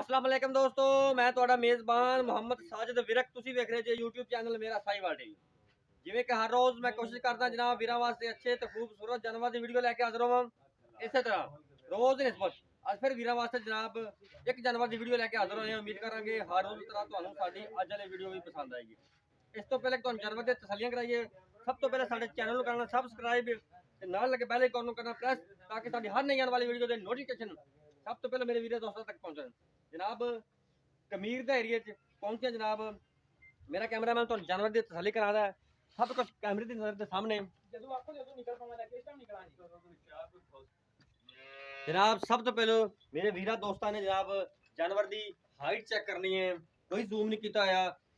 अस्सलाम वालेकुम दोस्तों, मैं ਤੁਹਾਡਾ ਮੇਜ਼ਬਾਨ ਮੁਹੰਮਦ ਸਾਜਿਦ ਵਿਰਕ। ਤੁਸੀਂ ਵੇਖ ਰਹੇ ਜੇ YouTube ਚੈਨਲ ਮੇਰਾ ਸਾਈਵਾਲ ਟੀਵੀ। ਜਿਵੇਂ ਕਿ ਹਰ ਰੋਜ਼ ਮੈਂ ਕੋਸ਼ਿਸ਼ ਕਰਦਾ ਜਨਾਬ ਵੀਰਾਂ ਵਾਸਤੇ ਅੱਛੇ ਤੇ ਖੂਬਸੂਰਤ ਜਾਨਵਰ ਦੀ ਵੀਡੀਓ ਲੈ ਕੇ ਹਾਜ਼ਰ ਹੋਵਾਂ। ਇਸੇ ਤਰ੍ਹਾਂ ਰੋਜ਼ ਦੀ ਨਿਸਬਤ ਅੱਜ ਫਿਰ ਵੀਰਾਂ ਵਾਸਤੇ ਜਨਾਬ ਇੱਕ ਜਾਨਵਰ ਦੀ ਵੀਡੀਓ ਲੈ ਕੇ ਹਾਜ਼ਰ ਹੋਏ ਹਾਂ। ਉਮੀਦ ਕਰਾਂਗੇ ਹਰ ਰੋਜ਼ ਤਰ੍ਹਾਂ ਤੁਹਾਨੂੰ ਸਾਡੀ ਅੱਜ ਵਾਲੀ ਵੀਡੀਓ ਵੀ ਪਸੰਦ ਆਏਗੀ। ਇਸ ਤੋਂ ਪਹਿਲੇ ਤੁਹਾਨੂੰ ਜਾਨਵਰ ਦੇ ਤਸੱਲੀਆਂ ਕਰਾਈਏ। ਸਭ ਤੋਂ ਪਹਿਲੇ ਸਾਡੇ ਚੈਨਲ ਨੂੰ ਕਰਨਾ ਸਬਸਕ੍ਰਾਈਬ ਤੇ ਨਾਲ ਲੱਗੇ ਬੈਲ ਆਈਕਨ ਨੂੰ ਕਰਨਾ ਪ੍ਰੈਸ ਤਾਂ ਕਿ ਸਾਡੀ ਹਰ ਨਈ ਆਉਣ ਵਾਲੀ ਵੀਡੀਓ ਦੇ ਨੋਟੀਫਿਕੇਸ਼ਨ ਸਭ ਤੋਂ ਪਹਿਲੇ ਮੇਰੇ ਵੀਰੇ ਦੋਸਤਾਂ ਤੱਕ ਪਹੁੰਚਣ। जनाब कमीर के एरिए पहुंचे जनाब, मेरा कैमरामैन तो जानवर की तसली करा रहा है। सब कुछ कैमरे की नजर के सामने जनाब। सब तो पहले मेरे वीरा दोस्तों ने जनाब जानवर की हाइट चेक करनी है। कोई जूम नहीं किया,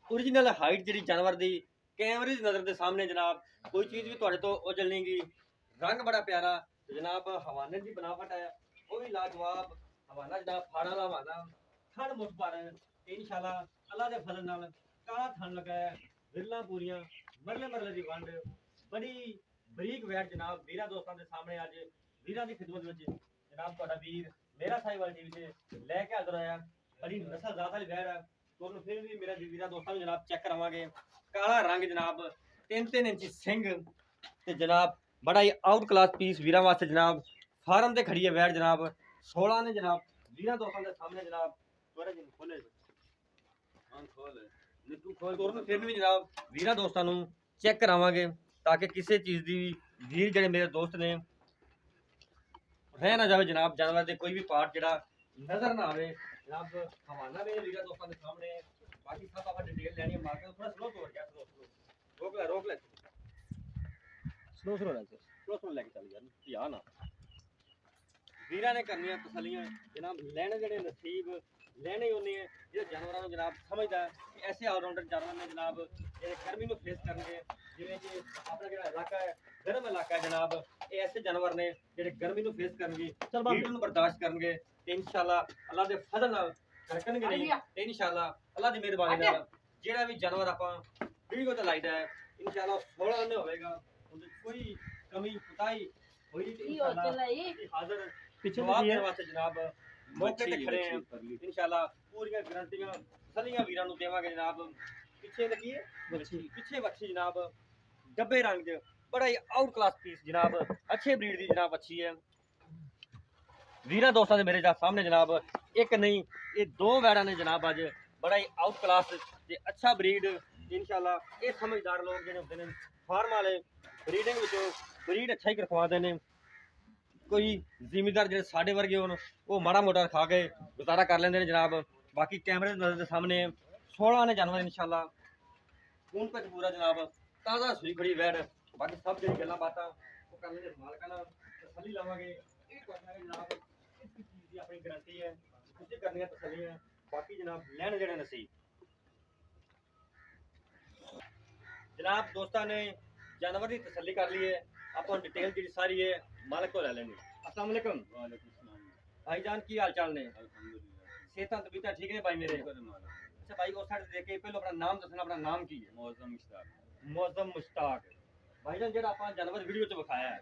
ओरिजिनल हाइट जी जानवर की कैमरे की नजर के सामने जनाब। कोई चीज़ भी थोड़े तो उजल नहीं गई। रंग बड़ा प्यारा जनाब, हवाने की बनावट है वो भी लाजवाब। हवाना जनाब फाड़ा वाला हवाना थन मुठ पर इंशाल्लाह अल्लाह दे फजल नाल काला थन लगा है। विरला पूरियां मरले मरले दी वंड बड़ी बरीक वैट जनाब वीरा दोस्तों के सामने अज वीरा की खिदमत में जनाब तुहाडा वीर मेरा साहिवाल टीवी से लैके हाजिर होया। बड़ी नस्ल ज़ात वाली वैट है। तुहानूं फिर भी मेरा वीरा दोस्तों नूं जनाब चेक करावांगे। काला रंग जनाब 3-3 इंच सिंग ते जनाब बड़ा ही आउट क्लास पीस वीरा वास्ते जनाब। फार्म ते खड़ी है वैट जनाब 16 ने जनाब वीरा दोस्तों के सामने जनाब। फिर भी जनाब वीरा दोस्तों नूं चेक करावांगे ताकि किसी चीज़ की वीर जिहड़े मेरे दोस्त ने रह ना जाए जनाब। जानवर के कोई भी पार्ट जिहड़ा नजर ना आवे जनाब। हवाना मेरे वीरा दोस्तों के सामने बाकी सब आप डिटेल लैनी है। मार्केट थोड़ा स्लो तोड़ गया, रोक ले स्लो लेके चल यार ध्यान ना। वीरा ने करनी तसलियां जनाब। लैने जेडे नसीब लैने होने जो जानवरों को जनाब समझदा है कि ऐसे ऑलराउंडर जानवर ने जनाब जो गर्मी को फेस करनगे। जिवें कि अपना जो इलाका है गर्म इलाका है जनाब, ये ऐसे जानवर ने जो गर्मी को फेस करनगे, हीट को बर्दाश्त करनगे ते इंशाल्लाह अल्लाह दे फजल नाल धड़कणगे नहीं ते इंशाल्लाह अल्लाह दी मेहरबानी नाल जेड़ा भी जानवर आपां वीडियो ते लाईदा है इंशाल्लाह 16 ने होवेगा। उहदे कोई कमी कुताही होई ते इंशाल्लाह हाजिर पीछे वास्ते जनाब मौके ते खड़े हैं इंशाल्लाह। पूरी गारंटियां तसलियां वीरां नूं देवांगे जनाब। पीछे लगी है पीछे बच्ची जनाब डब्बे रंग बड़ा ही आउट क्लास पीस जनाब, अच्छे ब्रीड की जनाब अच्छी है। वीरा दोस्तों ने मेरे सामने जनाब एक नहीं ये 2 वैड़ा ने जनाब अज बड़ा ही आउट क्लास ते अच्छा ब्रीड इंशाल्लाह। ये समझदार लोग जिहड़े होंदे ने फार्म वाले ब्रीडिंग विचों ब्रीड अच्छा ही रखवाते हैं। कोई जिमीदार जो साढ़े वर्गे हो वो माड़ा मोटा खा के गुजारा कर लेंगे जनाब। बाकी कैमरे नजर के सामने 16 ने जानवर इंशाल्लाह खून पे पूरा जनाब ताज़ा सुई खड़ी वैट। बाकी सब जी गल्लां बातां वो कर लेंगे मालकां नाल तसल्ली लवांगे जनाब। इसकी चीज़ की अपनी गारंटी है, तुसीं करनी है तसल्लियां। बाकी जनाब लैण जेहड़े नसीब जनाब दोस्तों ने जानवर की तसल्ली कर ली है। आप डिटेल जी सारी है मालिक को ले लेंगे। अस्सलाम वालेकुम भाईजान, की हाल चाल ने? सेहत तबीयत ठीक ने भाई मेरे? अच्छा भाई उस साइड देख के पहले अपना नाम दसना। अपना नाम की है? मौजम मुश्ताक। भाईजान जेड़ा आपा जानवर वीडियो च विखाया है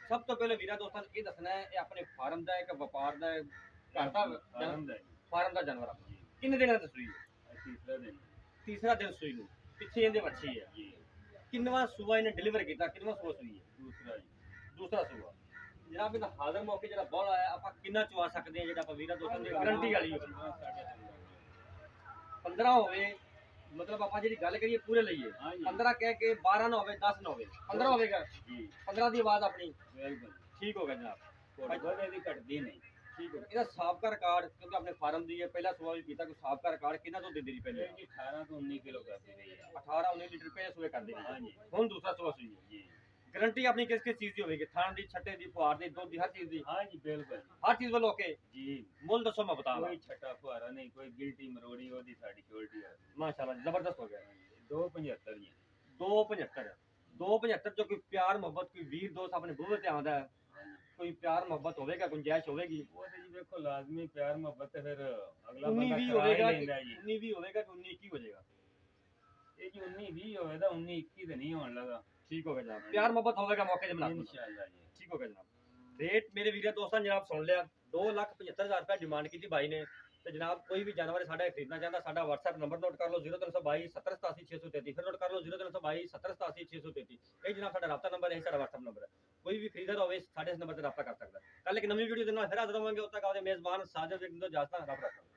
सब तो पहले वीरा दोस्तों ने ये दसना है ये अपने फार्म का है कि व्यापार का है? घर का फार्म का जानवर अपना किन्ने दिन दा सूई है? तीसरा दिन सूई नूं पिछे इहदे बच्ची है। किन्नवा सूआ इन्हें डिलीवर किया? किन्नवा सूआ सूई है? दूसरा सूआ जनाब। इहदा हाजिर मौके जो बॉल आया आप किन्ना चवा सकते हैं जो वीरा दोस्तों की गारंटी वाली 15 होवे मतलब आप जी गल करिए पूरे लईए 15 कह के 12 ना हो 10 ना हो 15 होगा 15 की आवाज अपनी ठीक हो गया जनाब। घटती नहीं ठीक हो गया। साबका रिकॉर्ड क्योंकि अपने फार्म दी है पहला सुबह भी पीता कोई साबका रिकॉर्ड कितना तो देती रही पहले 18 तो 19 किलो करती रही है। 18-19 लीटर पहले सुबह कर दी हां जी। हुन दूसरा सुबह सुई है। गारंटी अपनी किस किस चीज की होगी? थान दी छट्टे दी फुहार दी दूध दी हर चीज दी? हां जी बिल्कुल हर चीज वालों ओके जी। मुल दसो मैं बता कोई छट्टा फुहारा नहीं कोई गिल्टी मरोड़ी ओदी साडी क्वालिटी है माशाल्लाह जबरदस्त हो गया। 275 जी 275 275 जो कोई प्यार मोहब्बत कोई वीर दोस्त अपने बूहे ते आंदा है कोई प्यार मोहब्बत होवेगा गुंजाइश होवेगी वो ते जी देखो लाजमी प्यार मोहब्बत है फिर अगला बंदा होवेगा जी 19 भी होवेगा कि 19 21 हो जाएगा। ये जी 19 20 होवेगा 19 21 ते नहीं होने लगा ठीक हो गया जनाब। प्यार मोहब्बत होवेगा मौके जब इंशाल्लाह जी ठीक हो गया जनाब। रेट मेरे वीर दोस्तों जनाब सुन लिया 2,75,000 रुपया डिमांड की थी भाई ने ਤੇ ਜਨਾਬ ਕੋਈ ਵੀ ਜਾਨਵਰ ਸਾਡਾ ਖਰੀਦਣਾ ਚਾਹੁੰਦਾ ਸਾਡਾ WhatsApp ਨੰਬਰ ਨੋਟ ਕਰ ਲਓ 0322 7087633 ਫਿਰ ਨੋਟ ਕਰ ਲਓ 0322 7087633 ਇਹ ਜਨਾਬ ਸਾਡਾ ਰਾਬਤਾ ਨੰਬਰ ਹੈ ਸਾਡਾ WhatsApp ਨੰਬਰ ਹੈ ਕੋਈ ਵੀ ਖਰੀਦਦਾਰ ਹੋਵੇ ਸਾਡੇ ਇਸ ਨੰਬਰ ਤੇ ਰਾਬਤਾ ਕਰ ਸਕਦਾ ਕੱਲ ਇੱਕ ਨਵੀਂ ਵੀਡੀਓ ਦੇ ਨਾਲ ਫਿਰ ਹਾਜ਼ਰ ਹੋਵਾਂਗੇ ਉਦੋਂ ਤੱਕ ਆਪਦੇ ਮੇਜ਼ਬਾਨ ਸਾਜਦ ਤੋਂ ਇਜਾਜ਼ਤ ਰੱਬ ਰੱਖੋ